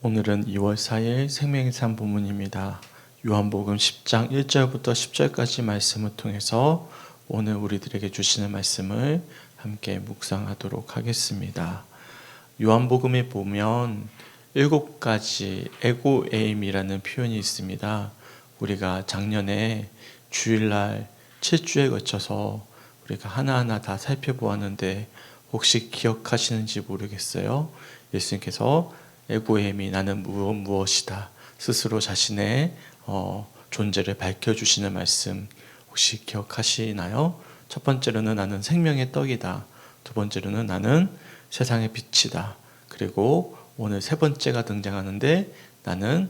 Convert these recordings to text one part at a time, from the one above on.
오늘은 2월 4일 생명의 삶 본문입니다. 요한복음 10장 1절부터 10절까지 말씀을 통해서 오늘 우리들에게 주시는 말씀을 함께 묵상하도록 하겠습니다. 요한복음에 보면 7가지 에고에임이라는 표현이 있습니다. 우리가 작년에 주일날 7주에 거쳐서 우리가 하나하나 다 살펴보았는데 혹시 기억하시는지 모르겠어요. 예수님께서 에고에임이 나는 무엇이다 스스로 자신의 존재를 밝혀주시는 말씀 혹시 기억하시나요? 첫 번째로는 나는 생명의 떡이다. 두 번째로는 나는 세상의 빛이다. 그리고 오늘 세 번째가 등장하는데 나는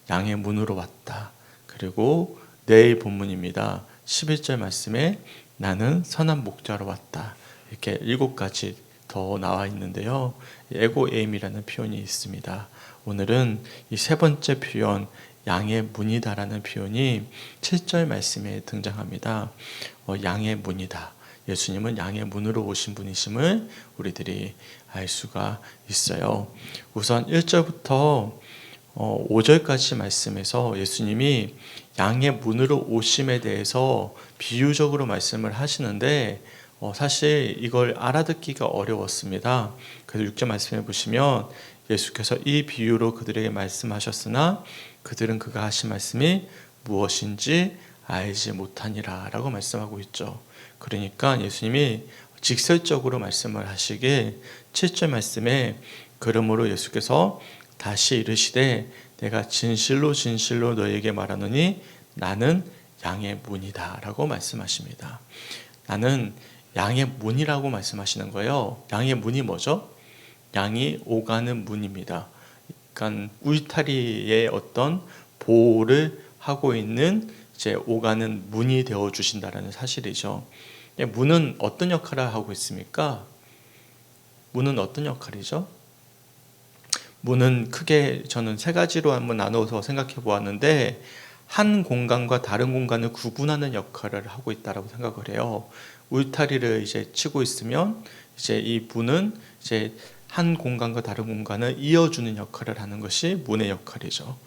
양의 문으로 왔다. 그리고 내일 본문입니다. 11절 말씀에 나는 선한 목자로 왔다. 이렇게 7가지 더 나와 있는데요. 에고에임이라는 표현이 있습니다. 오늘은 이 세 번째 표현 양의 문이다라는 표현이 7절 말씀에 등장합니다. 양의 문이다. 예수님은 양의 문으로 오신 분이심을 우리들이 알 수가 있어요. 우선 1절부터 5절까지 말씀에서 예수님이 양의 문으로 오심에 대해서 비유적으로 말씀을 하시는데 사실 이걸 알아듣기가 어려웠습니다. 그래서 6절 말씀해 보시면 예수께서 이 비유로 그들에게 말씀하셨으나 그들은 그가 하신 말씀이 무엇인지 알지 못하니라 라고 말씀하고 있죠. 그러니까 예수님이 직설적으로 말씀을 하시길 7절 말씀에 그러므로 예수께서 다시 이르시되 내가 진실로 진실로 너에게 말하노니 나는 양의 문이다 라고 말씀하십니다. 나는 양의 문이라고 말씀하시는 거예요. 양의 문이 뭐죠? 양이 오가는 문입니다. 그러니까 울타리의 어떤 보호를 하고 있는 이제 오가는 문이 되어 주신다라는 사실이죠. 문은 어떤 역할을 하고 있습니까? 문은 어떤 역할이죠? 문은 크게 저는 세 가지로 한번 나누어서 생각해 보았는데 한 공간과 다른 공간을 구분하는 역할을 하고 있다라고 생각을 해요. 울타리를 이제 치고 있으면 이제 이 문은 이제 한 공간과 다른 공간을 이어주는 역할을 하는 것이 문의 역할이죠.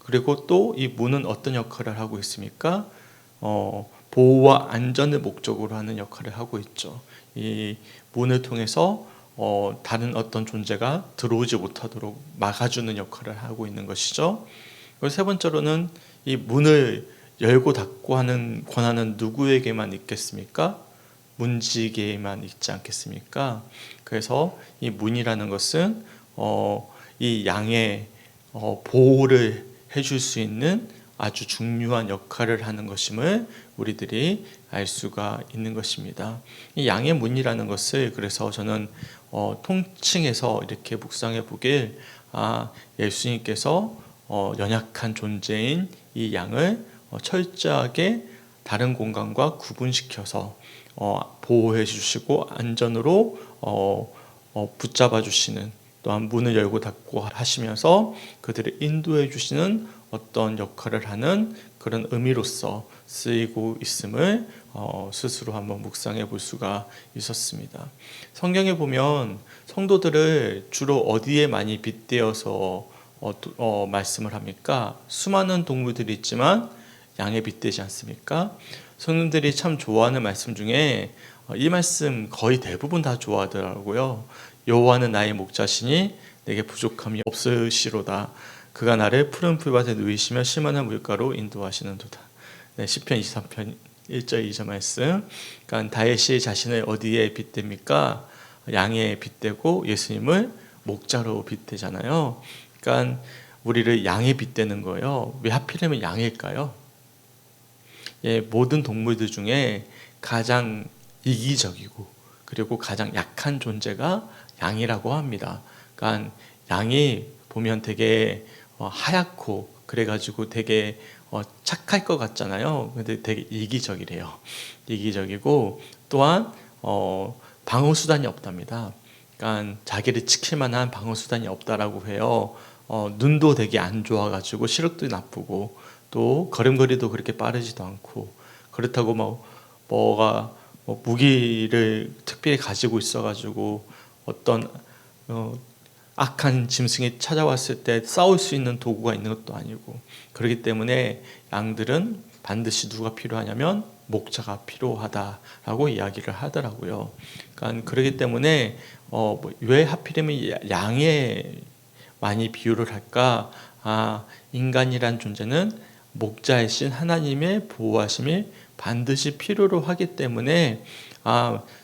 그리고 또 이 문은 어떤 역할을 하고 있습니까? 보호와 안전을 목적으로 하는 역할을 하고 있죠. 이 문을 통해서 다른 어떤 존재가 들어오지 못하도록 막아주는 역할을 하고 있는 것이죠. 그리고 세 번째로는 이 문을 열고 닫고 하는 권한은 누구에게만 있겠습니까? 문지기에만 있지 않겠습니까? 그래서 이 문이라는 것은 이 양의 보호를 해줄 수 있는 아주 중요한 역할을 하는 것임을 우리들이 알 수가 있는 것입니다. 이 양의 문이라는 것을 그래서 저는 통칭해서 이렇게 묵상해 보길 예수님께서 연약한 존재인 이 양을 철저하게 다른 공간과 구분시켜서 보호해 주시고 안전으로 붙잡아 주시는 또한 문을 열고 닫고 하시면서 그들을 인도해 주시는 어떤 역할을 하는 그런 의미로서 쓰이고 있음을 스스로 한번 묵상해 볼 수가 있었습니다. 성경에 보면 성도들을 주로 어디에 많이 빗대어서 말씀을 합니까? 수많은 동물들이 있지만 양에 빗대지 않습니까? 성도들이 참 좋아하는 말씀 중에 이 말씀 거의 대부분 다 좋아하더라고요. 여호와는 나의 목자시니 내게 부족함이 없으시로다. 그가 나를 푸른 풀밭에 누이시며 쉴만한 물가로 인도하시는도다. 네, 시편 23편 1절 2절 말씀. 그러니까 다윗이 자신을 어디에 빗댑니까? 양에 빗대고 예수님을 목자로 빗대잖아요. 그러니까 우리를 양에 빗대는 거예요. 왜 하필이면 양일까요? 모든 동물들 중에 가장 이기적이고 그리고 가장 약한 존재가 양이라고 합니다. 그러니까 양이 보면 되게 하얗고 그래가지고 되게 착할 것 같잖아요. 근데 되게 이기적이래요. 이기적이고 또한 방어 수단이 없답니다. 그러니까 자기를 지킬 만한 방어 수단이 없다라고 해요. 눈도 되게 안 좋아가지고 시력도 나쁘고 또 걸음걸이도 그렇게 빠르지도 않고 그렇다고 뭐가 무기를 특별히 가지고 있어가지고 어떤 악한 짐승이 찾아왔을 때 싸울 수 있는 도구가 있는 것도 아니고, 그렇기 때문에 양들은 반드시 누가 필요하냐면 목자가 필요하다라고 이야기를 하더라고요. 그러니까 그렇기 때문에 왜 하필이면 양에 많이 비유를 할까? 인간이란 존재는 목자이신 하나님의 보호하심이 반드시 필요로 하기 때문에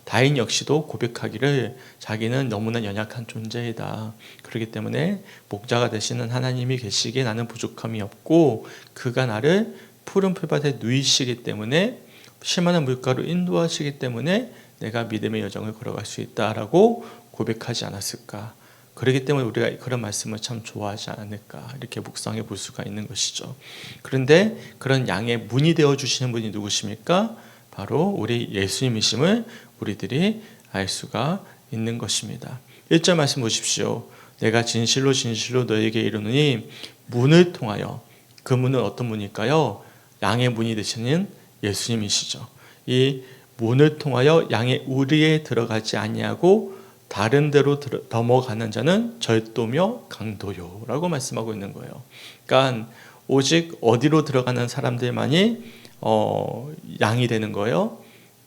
다인 역시도 고백하기를 자기는 너무나 연약한 존재이다. 그렇기 때문에 목자가 되시는 하나님이 계시기에 나는 부족함이 없고 그가 나를 푸른 풀밭에 누이시기 때문에 쉴만한 물가로 인도하시기 때문에 내가 믿음의 여정을 걸어갈 수 있다라고 고백하지 않았을까. 그렇기 때문에 우리가 그런 말씀을 참 좋아하지 않을까 이렇게 묵상해 볼 수가 있는 것이죠. 그런데 그런 양의 문이 되어 주시는 분이 누구십니까? 바로 우리 예수님이심을 우리들이 알 수가 있는 것입니다. 1절 말씀 보십시오. 내가 진실로 진실로 너에게 이르노니 문을 통하여, 그 문은 어떤 문일까요? 양의 문이 되시는 예수님이시죠. 이 문을 통하여 양의 우리에 들어가지 아니하고 다른 데로 넘어가는 자는 절도며 강도요라고 말씀하고 있는 거예요. 그러니까 오직 어디로 들어가는 사람들만이 양이 되는 거예요.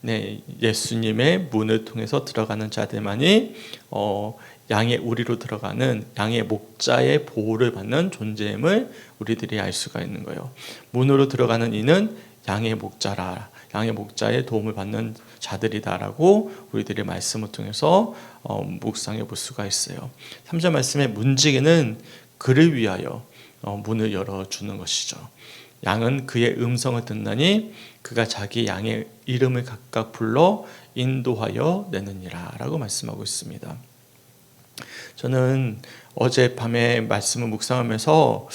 네, 예수님의 문을 통해서 들어가는 자들만이 양의 우리로 들어가는 양의 목자의 보호를 받는 존재임을 우리들이 알 수가 있는 거예요. 문으로 들어가는 이는 양의 목자라, 양의 목자의 도움을 받는 자들이다라고 우리들의 말씀을 통해서 묵상해 볼 수가 있어요. 3절 말씀에 문지기는 그를 위하여 문을 열어주는 것이죠. 양은 그의 음성을 듣나니 그가 자기 양의 이름을 각각 불러 인도하여 내느니라 라고 말씀하고 있습니다. 저는 어젯밤에 말씀을 묵상하면서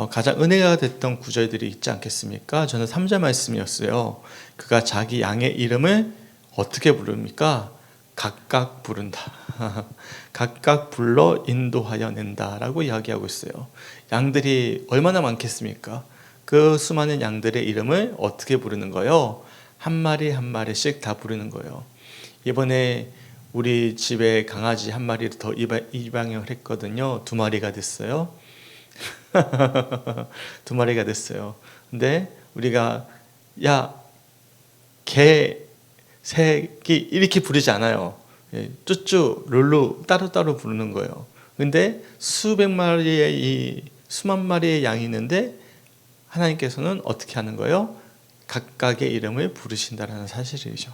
가장 은혜가 됐던 구절들이 있지 않겠습니까? 저는 3절 말씀이었어요. 그가 자기 양의 이름을 어떻게 부릅니까? 각각 부른다. 각각 불러 인도하여 낸다라고 이야기하고 있어요. 양들이 얼마나 많겠습니까? 그 수많은 양들의 이름을 어떻게 부르는 거예요? 한 마리 한 마리씩 다 부르는 거예요. 이번에 우리 집에 강아지 한 마리를 더 입양을 했거든요. 2마리가 됐어요. 2마리가 됐어요. 근데 우리가 개, 새끼 이렇게 부르지 않아요. 쭈쭈, 룰루 따로따로 부르는 거예요. 근데 수만 마리의 양이 있는데 하나님께서는 어떻게 하는 거예요? 각각의 이름을 부르신다는 사실이죠.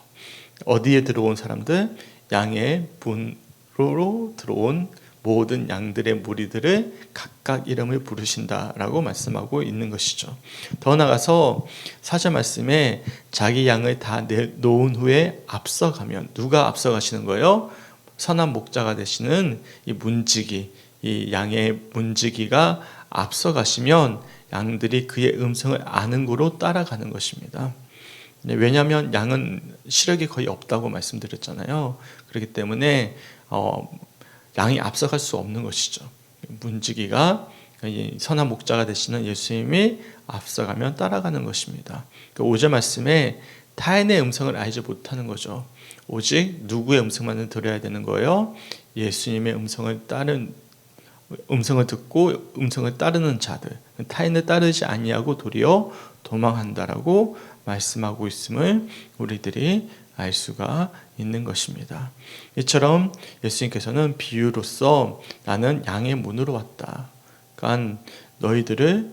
어디에 들어온 사람들? 양의 문으로 들어온 모든 양들의 무리들을 각각 이름을 부르신다라고 말씀하고 있는 것이죠. 더 나아가서 4절 말씀에 자기 양을 다 놓은 후에 앞서가면, 누가 앞서가시는 거예요? 선한 목자가 되시는 이 문지기, 이 양의 문지기가 앞서가시면 양들이 그의 음성을 아는 고로 따라가는 것입니다. 왜냐하면 양은 시력이 거의 없다고 말씀드렸잖아요. 그렇기 때문에 양이 앞서갈 수 없는 것이죠. 문지기가 선한 목자가 되시는 예수님이 앞서가면 따라가는 것입니다. 5절 말씀에 타인의 음성을 알지 못하는 거죠. 오직 누구의 음성만 들어야 되는 거예요? 예수님의 음성을 듣고 음성을 따르는 자들, 타인을 따르지 아니하고 도리어 도망한다라고 말씀하고 있음을 우리들이 알 수가 있는 것입니다. 이처럼 예수님께서는 비유로서 나는 양의 문으로 왔다. 그러니까 너희들을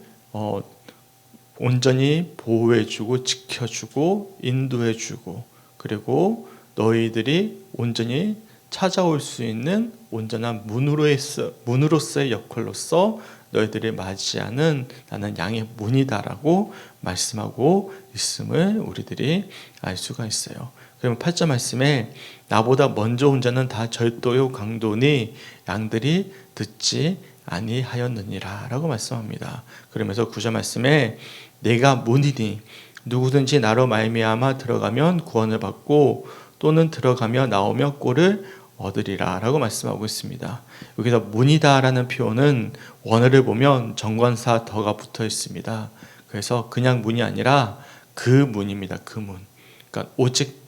온전히 보호해주고 지켜주고 인도해주고, 그리고 너희들이 온전히 찾아올 수 있는 온전한 문으로서의 역할로서 너희들을 맞이하는 나는 양의 문이다라고 말씀하고 있음을 우리들이 알 수가 있어요. 그러면 8절 말씀에 나보다 먼저 온 자는 다 절도요 강도니 양들이 듣지 아니하였느니라 라고 말씀합니다. 그러면서 9절 말씀에 내가 문이니 누구든지 나로 말미암아 들어가면 구원을 받고 또는 들어가며 나오며 꼴을 얻으리라 라고 말씀하고 있습니다. 여기서 문이다 라는 표현은 원어를 보면 정관사 더가 붙어 있습니다. 그래서 그냥 문이 아니라 그 문입니다. 그 문. 그러니까 오직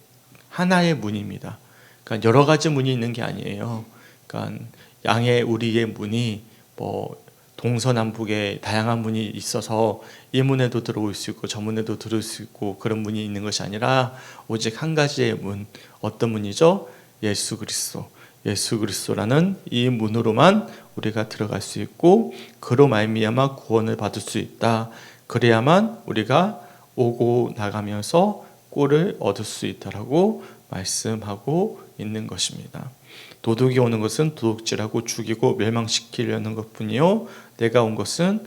하나의 문입니다. 그러니까 여러 가지 문이 있는 게 아니에요. 그러니까 양의 우리의 문이 뭐 동서남북에 다양한 문이 있어서 이 문에도 들어올 수 있고 저 문에도 들어올 수 있고 그런 문이 있는 것이 아니라 오직 한 가지의 문, 어떤 문이죠? 예수 그리스도. 예수 그리스도라는 이 문으로만 우리가 들어갈 수 있고 그로 말미암아 구원을 받을 수 있다. 그래야만 우리가 오고 나가면서 꼴을 얻을 수 있다라고 말씀하고 있는 것입니다. 도둑이 오는 것은 도둑질하고 죽이고 멸망시키려는 것뿐이요 내가 온 것은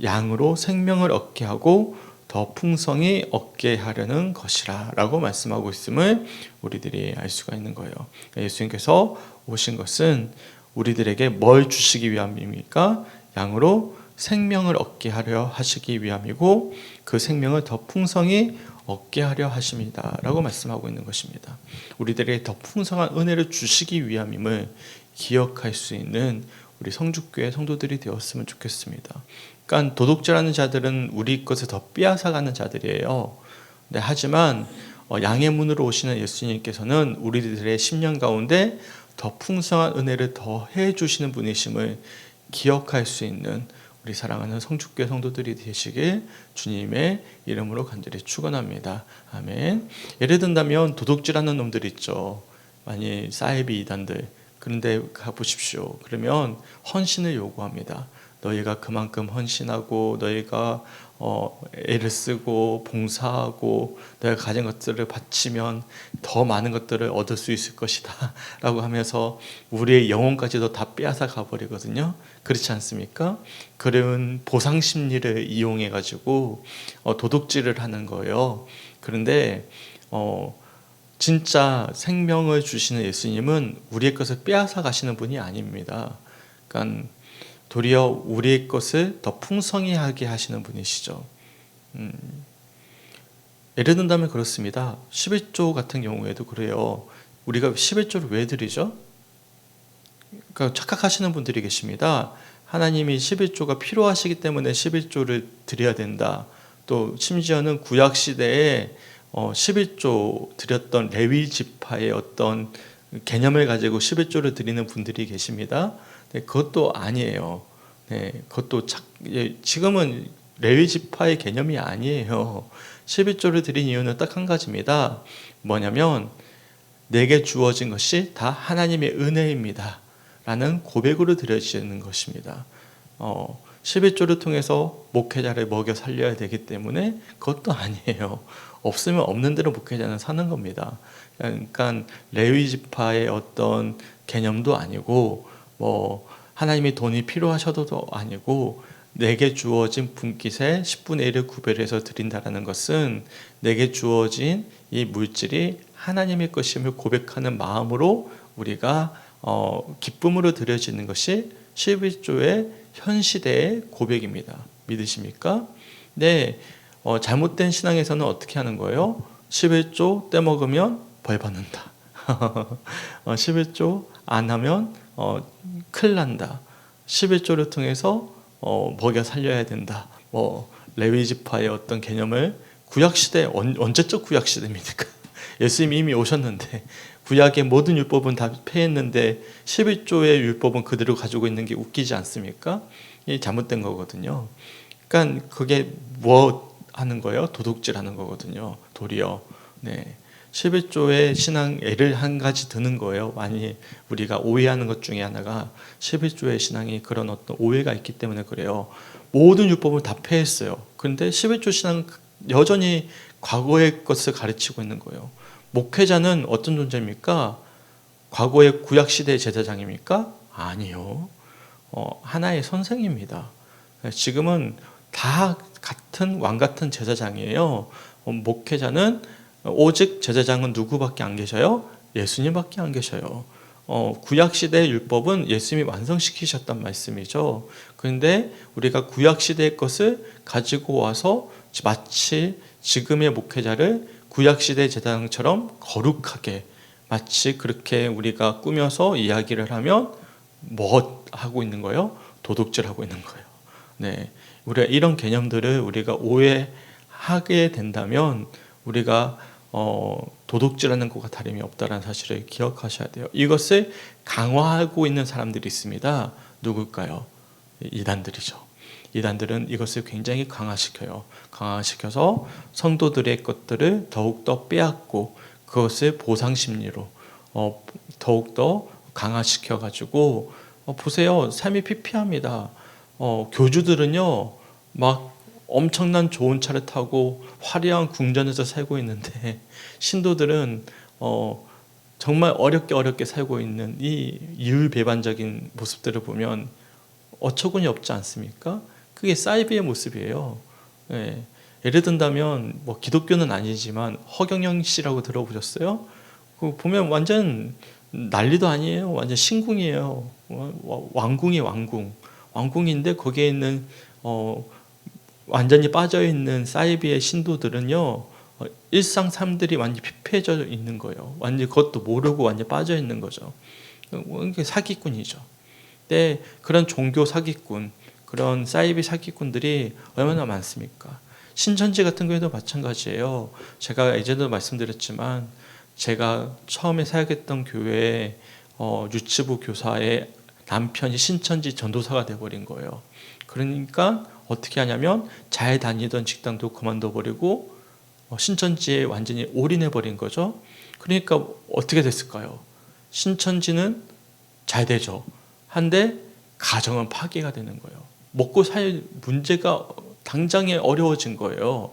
양으로 생명을 얻게 하고 더 풍성히 얻게 하려는 것이라 라고 말씀하고 있음을 우리들이 알 수가 있는 거예요. 예수님께서 오신 것은 우리들에게 뭘 주시기 위함입니까? 양으로 생명을 얻게 하려 하시기 위함이고 그 생명을 더 풍성히 얻게 하려 하십니다 라고 말씀하고 있는 것입니다. 우리들에게 더 풍성한 은혜를 주시기 위함임을 기억할 수 있는 우리 성주교회 성도들이 되었으면 좋겠습니다. 그러니까 도둑질하는 자들은 우리 것을 더 빼앗아가는 자들이에요. 네, 하지만 양의 문으로 오시는 예수님께서는 우리들의 심령 가운데 더 풍성한 은혜를 더 해주시는 분이심을 기억할 수 있는 우리 사랑하는 성주교회 성도들이 되시길 주님의 이름으로 간절히 축원합니다. 아멘. 예를 든다면 도둑질하는 놈들 있죠. 많이 사이비 이단들. 그런데 가보십시오. 그러면 헌신을 요구합니다. 너희가 그만큼 헌신하고 너희가 애를 쓰고 봉사하고 너희가 가진 것들을 바치면 더 많은 것들을 얻을 수 있을 것이다 라고 하면서 우리의 영혼까지도 다 빼앗아 가버리거든요. 그렇지 않습니까? 그런 보상 심리를 이용해 가지고 도둑질을 하는 거예요. 그런데 진짜 생명을 주시는 예수님은 우리의 것을 빼앗아 가시는 분이 아닙니다. 그러니까 도리어 우리의 것을 더 풍성히 하게 하시는 분이시죠. 예를 든다면 그렇습니다. 11조 같은 경우에도 그래요. 우리가 11조를 왜 드리죠? 그러니까 착각하시는 분들이 계십니다. 하나님이 11조가 필요하시기 때문에 11조를 드려야 된다. 또 심지어는 구약시대에 11조 드렸던 레위 지파의 어떤 개념을 가지고 11조를 드리는 분들이 계십니다. 네, 그것도 아니에요. 네, 그것도 지금은 레위 지파의 개념이 아니에요. 11조를 드린 이유는 딱 한 가지입니다. 뭐냐면 내게 주어진 것이 다 하나님의 은혜입니다. 라는 고백으로 드려지는 것입니다. 11조를 통해서 목회자를 먹여 살려야 되기 때문에 그것도 아니에요. 없으면 없는 대로 목회자는 사는 겁니다. 그러니까 레위 지파의 어떤 개념도 아니고 하나님이 돈이 필요하셔도 아니고 내게 주어진 분깃의 10분의 1을 구별해서 드린다는 것은 내게 주어진 이 물질이 하나님의 것임을 고백하는 마음으로 우리가 기쁨으로 드려지는 것이 11조의 현 시대의 고백입니다. 믿으십니까? 네, 잘못된 신앙에서는 어떻게 하는 거예요? 11조 떼먹으면 벌 받는다. 11조 안 하면 큰일 난다. 11조를 통해서 먹여 살려야 된다. 레위지파의 어떤 개념을 구약시대, 언제적 구약시대입니까? 예수님이 이미 오셨는데 구약의 모든 율법은 다 폐했는데 11조의 율법은 그대로 가지고 있는 게 웃기지 않습니까? 이게 잘못된 거거든요. 그러니까 그게 뭐 하는 거예요? 도둑질하는 거거든요. 도리어. 네. 11조의 신앙 예를 한 가지 드는 거예요. 많이 우리가 오해하는 것 중에 하나가 11조의 신앙이 그런 어떤 오해가 있기 때문에 그래요. 모든 율법을 다 폐했어요. 그런데 11조 신앙은 여전히 과거의 것을 가르치고 있는 거예요. 목회자는 어떤 존재입니까? 과거의 구약시대의 제사장입니까? 아니요. 하나의 선생입니다. 지금은 다 같은 왕 같은 제사장이에요. 목회자는 오직 제사장은 누구밖에 안 계셔요? 예수님밖에 안 계셔요. 구약시대의 율법은 예수님이 완성시키셨단 말씀이죠. 그런데 우리가 구약시대의 것을 가지고 와서 마치 지금의 목회자를 구약시대 제사장처럼 거룩하게 마치 그렇게 우리가 꾸며서 이야기를 하면 뭐 하고 있는 거예요? 도둑질하고 있는 거예요. 네, 우리가 이런 개념들을 우리가 오해하게 된다면 우리가 도둑질하는 것과 다름이 없다는 사실을 기억하셔야 돼요. 이것을 강화하고 있는 사람들이 있습니다. 누굴까요? 이단들이죠. 이단들은 이것을 굉장히 강화시켜요. 강화시켜서 성도들의 것들을 더욱더 빼앗고 그것을 보상심리로 더욱더 강화시켜가지고 보세요. 삶이 피폐합니다. 교주들은요 막 엄청난 좋은 차를 타고 화려한 궁전에서 살고 있는데 신도들은 정말 어렵게 살고 있는 이 이율배반적인 모습들을 보면 어처구니 없지 않습니까? 그게 사이비의 모습이에요. 예. 예를 든다면 뭐 기독교는 아니지만 허경영 씨라고 들어보셨어요? 그 보면 완전 난리도 아니에요. 완전 신궁이에요. 왕궁이 왕궁인데 거기에 있는 완전히 빠져 있는 사이비의 신도들은요 일상 삶들이 완전히 피폐해져 있는 거예요. 완전히 그것도 모르고 완전히 빠져 있는 거죠. 이게 사기꾼이죠. 네, 그런 종교 사기꾼, 그런 사이비 사기꾼들이 얼마나 많습니까? 신천지 같은 경우에도 마찬가지예요. 제가 예전에도 말씀드렸지만 제가 처음에 사역했던 교회에 유치부 교사의 남편이 신천지 전도사가 돼버린 거예요. 그러니까 어떻게 하냐면 잘 다니던 직장도 그만둬버리고 신천지에 완전히 올인해버린 거죠. 그러니까 어떻게 됐을까요? 신천지는 잘 되죠. 한데 가정은 파괴가 되는 거예요. 먹고 살 문제가 당장에 어려워진 거예요.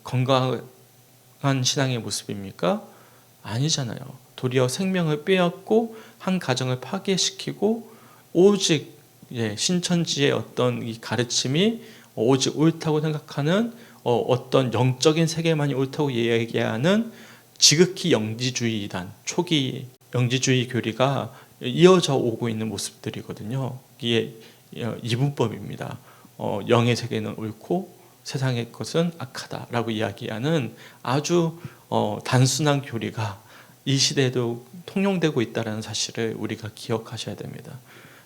건강한 신앙의 모습입니까? 아니잖아요. 도리어 생명을 빼앗고 한 가정을 파괴시키고 오직 신천지의 어떤 이 가르침이 오직 옳다고 생각하는 어떤 영적인 세계만이 옳다고 얘기하는 지극히 영지주의 이단, 초기 영지주의 교리가 이어져 오고 있는 모습들이거든요. 이게 이분법입니다. 영의 세계는 옳고 세상의 것은 악하다라고 이야기하는 아주 단순한 교리가 이 시대에도 통용되고 있다는 사실을 우리가 기억하셔야 됩니다.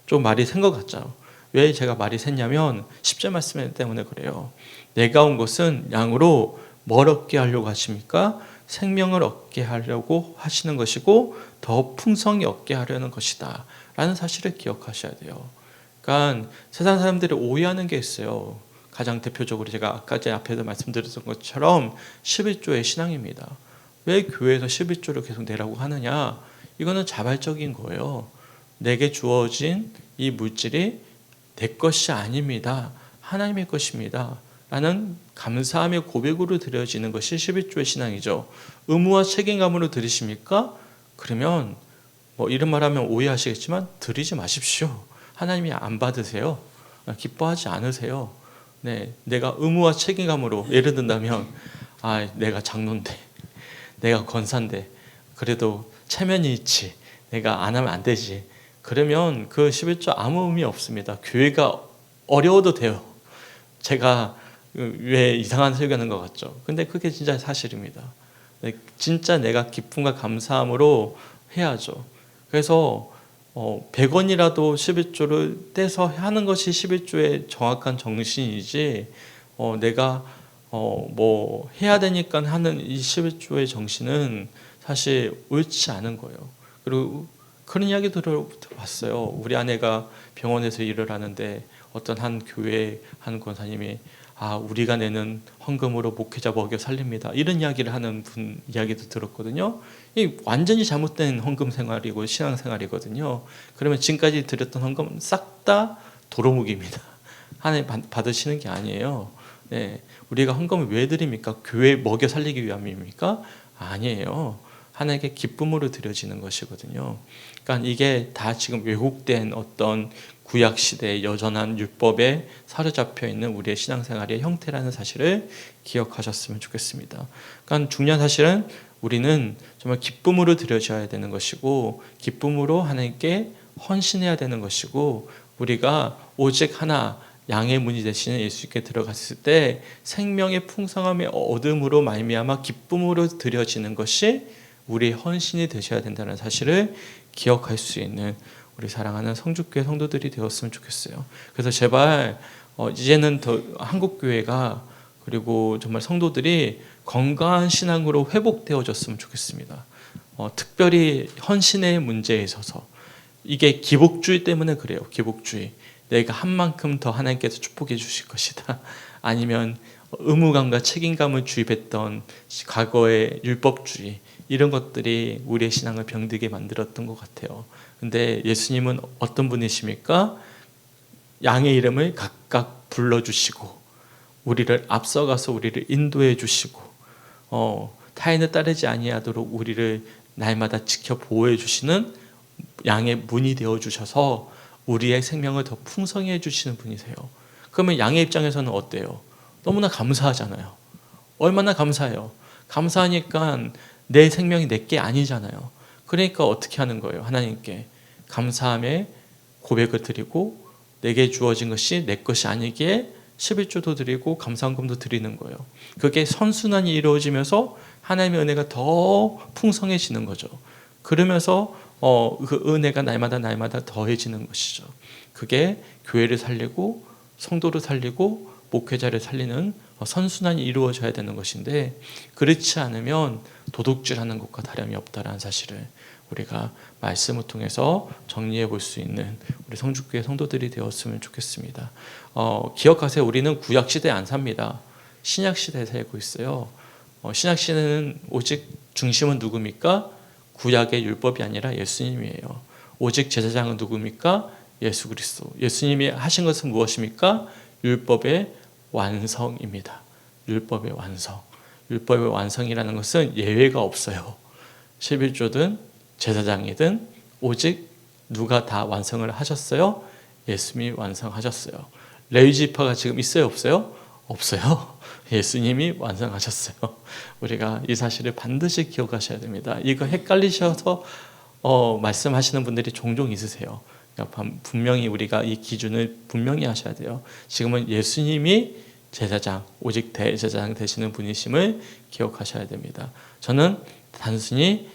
좀 말이 센 것 같죠? 왜 제가 말이 샜냐면 10절 말씀 때문에 그래요. 내가 온 것은 양으로 뭘 얻게 하려고 하십니까? 생명을 얻게 하려고 하시는 것이고 더 풍성히 얻게 하려는 것이다 라는 사실을 기억하셔야 돼요. 그러니까 세상 사람들이 오해하는 게 있어요. 가장 대표적으로 제가 아까 제 앞에도 말씀드렸던 것처럼 11조의 신앙입니다. 왜 교회에서 11조를 계속 내라고 하느냐? 이거는 자발적인 거예요. 내게 주어진 이 물질이 내 것이 아닙니다. 하나님의 것입니다. 라는 감사함의 고백으로 드려지는 것이 11조의 신앙이죠. 의무와 책임감으로 드리십니까? 그러면 이런 말하면 오해하시겠지만 드리지 마십시오. 하나님이 안 받으세요. 기뻐하지 않으세요. 네, 내가 의무와 책임감으로 예를 든다면 내가 장로인데 내가 권사인데 그래도 체면이 있지. 내가 안 하면 안 되지. 그러면 그 11조 아무 의미 없습니다. 교회가 어려워도 돼요. 제가 왜 이상한 설교하는 것 같죠? 근데 그게 진짜 사실입니다. 진짜 내가 기쁨과 감사함으로 해야죠. 그래서 100원이라도 11조를 떼서 하는 것이 11조의 정확한 정신이지 내가 뭐 해야 되니까 하는 이 11조의 정신은 사실 옳지 않은 거예요. 그리고 그런 이야기 들어봤어요. 우리 아내가 병원에서 일을 하는데 어떤 한 교회 한 권사님이 우리가 내는 헌금으로 목회자 먹여 살립니다. 이런 이야기를 하는 분 이야기도 들었거든요. 이 완전히 잘못된 헌금 생활이고 신앙 생활이거든요. 그러면 지금까지 드렸던 헌금 싹 다 도로묵입니다. 하나님 받으시는 게 아니에요. 네, 우리가 헌금을 왜 드립니까? 교회 먹여 살리기 위함입니까? 아니에요. 하나님께 기쁨으로 드려지는 것이거든요. 그러니까 이게 다 지금 왜곡된 어떤 구약 시대의 여전한 율법에 사로잡혀 있는 우리의 신앙생활의 형태라는 사실을 기억하셨으면 좋겠습니다. 그러니까 중요한 사실은 우리는 정말 기쁨으로 드려져야 되는 것이고 기쁨으로 하나님께 헌신해야 되는 것이고 우리가 오직 하나 양의 문이 되시는 예수께 들어갔을 때 생명의 풍성함의 얻음으로 말미암아 기쁨으로 드려지는 것이 우리의 헌신이 되셔야 된다는 사실을 기억할 수 있는 우리 사랑하는 성주교회 성도들이 되었으면 좋겠어요. 그래서 제발 이제는 더 한국교회가 그리고 정말 성도들이 건강한 신앙으로 회복되어졌으면 좋겠습니다. 특별히 헌신의 문제에 있어서 이게 기복주의 때문에 그래요. 기복주의. 내가 한 만큼 더 하나님께서 축복해 주실 것이다. 아니면 의무감과 책임감을 주입했던 과거의 율법주의, 이런 것들이 우리의 신앙을 병들게 만들었던 것 같아요. 근데 예수님은 어떤 분이십니까? 양의 이름을 각각 불러주시고 우리를 앞서가서 우리를 인도해 주시고 타인을 따르지 아니하도록 우리를 날마다 지켜 보호해 주시는 양의 문이 되어 주셔서 우리의 생명을 더 풍성히 해 주시는 분이세요. 그러면 양의 입장에서는 어때요? 너무나 감사하잖아요. 얼마나 감사해요. 감사하니까 내 생명이 내게 아니잖아요. 그러니까 어떻게 하는 거예요? 하나님께 감사함의 고백을 드리고 내게 주어진 것이 내 것이 아니기에 11조도 드리고 감사헌금도 드리는 거예요. 그게 선순환이 이루어지면서 하나님의 은혜가 더 풍성해지는 거죠. 그러면서 그 은혜가 날마다 더해지는 것이죠. 그게 교회를 살리고 성도를 살리고 목회자를 살리는 선순환이 이루어져야 되는 것인데, 그렇지 않으면 도둑질하는 것과 다름이 없다라는 사실을 우리가 말씀을 통해서 정리해 볼 수 있는 우리 성주교회 성도들이 되었으면 좋겠습니다. 기억하세요. 우리는 구약시대에 안 삽니다. 신약시대에 살고 있어요. 신약시대는 오직 중심은 누굽니까? 구약의 율법이 아니라 예수님이에요. 오직 제사장은 누굽니까? 예수 그리스도. 예수님이 하신 것은 무엇입니까? 율법의 완성입니다. 율법의 완성. 율법의 완성이라는 것은 예외가 없어요. 11조든 제사장이든 오직 누가 다 완성을 하셨어요? 예수님이 완성하셨어요. 레위 지파가 지금 있어요, 없어요? 없어요. 예수님이 완성하셨어요. 우리가 이 사실을 반드시 기억하셔야 됩니다. 이거 헷갈리셔서 말씀하시는 분들이 종종 있으세요. 그러니까 분명히 우리가 이 기준을 분명히 하셔야 돼요. 지금은 예수님이 제사장, 오직 대제사장 되시는 분이심을 기억하셔야 됩니다. 저는 단순히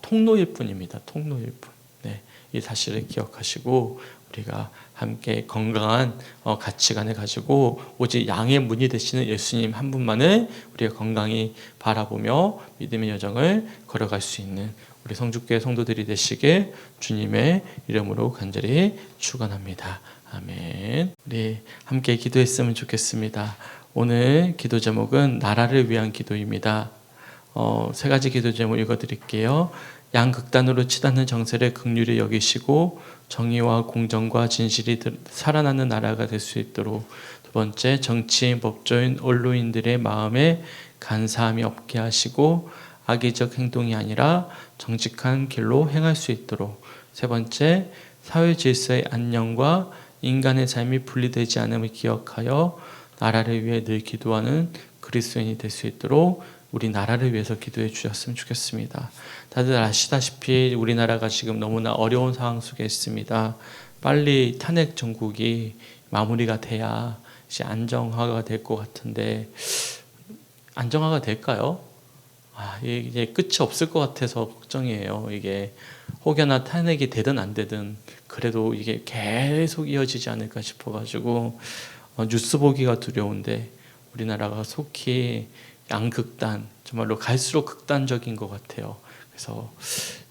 통로일 뿐입니다. 통로일 뿐. 네, 이 사실을 기억하시고 우리가 함께 건강한 가치관을 가지고 오직 양의 문이 되시는 예수님 한 분만을 우리가 건강히 바라보며 믿음의 여정을 걸어갈 수 있는 우리 성주교회 성도들이 되시길 주님의 이름으로 간절히 축원합니다. 아멘. 우리 함께 기도했으면 좋겠습니다. 오늘 기도 제목은 나라를 위한 기도입니다. 세 가지 기도 제목 읽어드릴게요. 양극단으로 치닫는 정세를 긍휼히 여기시고 정의와 공정과 진실이 살아나는 나라가 될 수 있도록. 두 번째, 정치인, 법조인, 언론인들의 마음에 간사함이 없게 하시고 악의적 행동이 아니라 정직한 길로 행할 수 있도록. 세 번째, 사회 질서의 안녕과 인간의 삶이 분리되지 않음을 기억하여 나라를 위해 늘 기도하는 그리스도인이 될 수 있도록 우리 나라를 위해서 기도해 주셨으면 좋겠습니다. 다들 아시다시피 우리나라가 지금 너무나 어려운 상황 속에 있습니다. 빨리 탄핵 정국이 마무리가 돼야 이제 안정화가 될 것 같은데, 안정화가 될까요? 이게 끝이 없을 것 같아서 걱정이에요. 이게 혹여나 탄핵이 되든 안 되든 그래도 이게 계속 이어지지 않을까 싶어가지고 뉴스 보기가 두려운데, 우리나라가 속히 양극단, 정말로 갈수록 극단적인 것 같아요. 그래서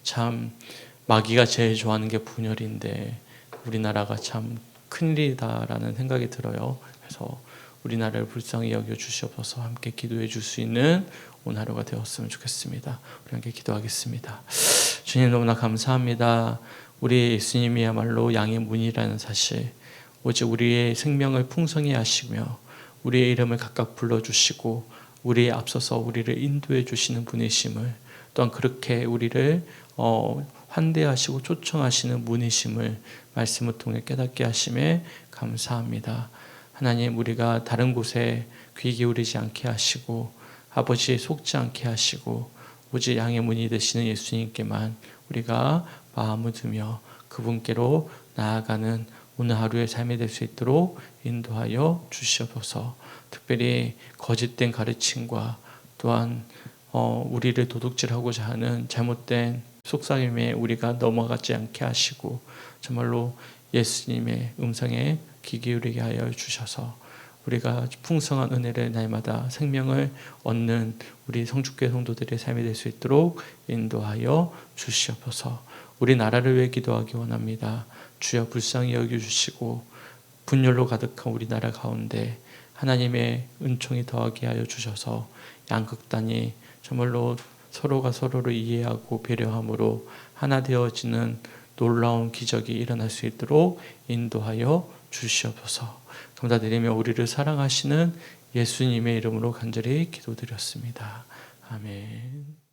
참 마귀가 제일 좋아하는 게 분열인데 우리나라가 참 큰일이다라는 생각이 들어요. 그래서 우리나라를 불쌍히 여겨 주시옵소서. 함께 기도해 줄 수 있는 오늘 하루가 되었으면 좋겠습니다. 우리 함께 기도하겠습니다. 주님, 너무나 감사합니다. 우리 예수님이야말로 양의 문이라는 사실, 오직 우리의 생명을 풍성히 하시며 우리의 이름을 각각 불러주시고 우리에 앞서서 우리를 인도해 주시는 분이심을, 또한 그렇게 우리를 환대하시고 초청하시는 분이심을 말씀을 통해 깨닫게 하심에 감사합니다. 하나님, 우리가 다른 곳에 귀 기울이지 않게 하시고 아버지 속지 않게 하시고 오직 양의 문이 되시는 예수님께만 우리가 마음을 두며 그분께로 나아가는 오늘 하루의 삶이 될 수 있도록 인도하여 주시옵소서. 특별히 거짓된 가르침과 또한 우리를 도둑질하고자 하는 잘못된 속삭임에 우리가 넘어가지 않게 하시고 정말로 예수님의 음성에 귀 기울이게 하여 주셔서 우리가 풍성한 은혜를 날마다 생명을 얻는 우리 성축교회 성도들의 삶이 될 수 있도록 인도하여 주시옵소서. 우리 나라를 위해 기도하기 원합니다. 주여 불쌍히 여겨주시고 분열로 가득한 우리나라 가운데 하나님의 은총이 더하게 하여 주셔서 양극단이 정말로 서로가 서로를 이해하고 배려함으로 하나 되어지는 놀라운 기적이 일어날 수 있도록 인도하여 주시옵소서. 감사드리며 우리를 사랑하시는 예수님의 이름으로 간절히 기도드렸습니다. 아멘.